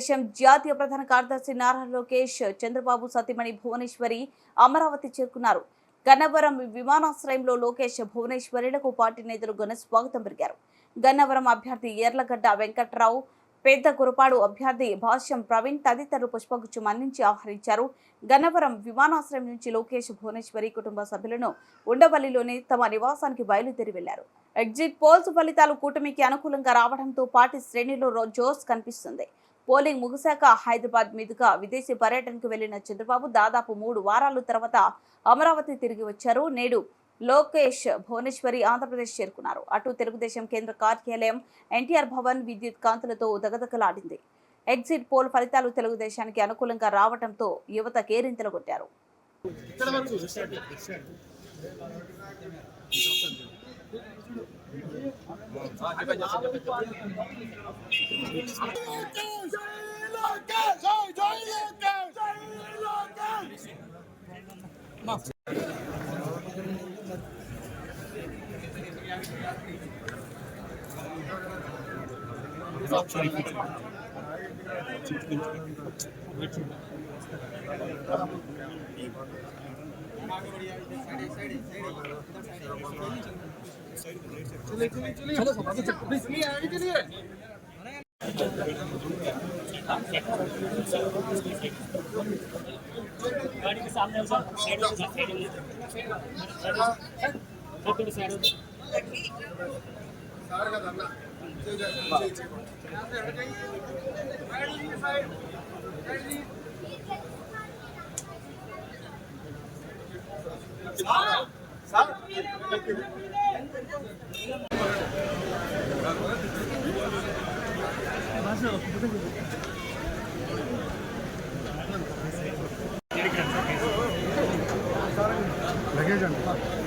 తెలుగుదేశం జాతీయ ప్రధాన కార్యదర్శి నారా లోకేష్, చంద్రబాబు సతీమణి భువనేశ్వరి అమరావతి చేరుకున్నారు. గన్నవరం విమానాశ్రయంలో లోకేష్, భువనేశ్వరిలకు పార్టీ నేతలు ఘన స్వాగతం పలికారు. గన్నవరం అభ్యర్థి ఎర్లగడ్డ వెంకట్రావు, పెద్ద కురపాడు అభ్యర్థి భాష్యం ప్రవీణ్ తదితరులు పుష్పగుచ్చం అందించి ఆహ్వానించారు. గన్నవరం విమానాశ్రయం నుంచి లోకేష్, భువనేశ్వరి కుటుంబ సభ్యులను ఉండవల్లిలోని తమ నివాసానికి బయలుదేరి వెళ్లారు. ఎగ్జిట్ పోల్స్ ఫలితాలు కూటమికి అనుకూలంగా రావడంతో పార్టీ శ్రేణిలో జోష్ కనిపిస్తుంది. పోలింగ్ ముగిశాక హైదరాబాద్ మీదుగా విదేశీ పర్యటనకు వెళ్లిన చంద్రబాబు దాదాపు 3 వారాల తర్వాత అమరావతి తిరిగి వచ్చారు. నేడు లోకేష్, భువనేశ్వరి ఆంధ్రప్రదేశ్ చేరుకున్నారు. అటు తెలుగుదేశం కేంద్ర కార్యాలయం ఎన్టీఆర్ భవన్ విద్యుత్ కాంతులతో దగదగలాడింది. ఎగ్జిట్ పోల్ ఫలితాలు తెలుగుదేశానికి అనుకూలంగా రావడంతో యువత కేరింతలు కొట్టారు. गाड़ी के सामने साइड लगेज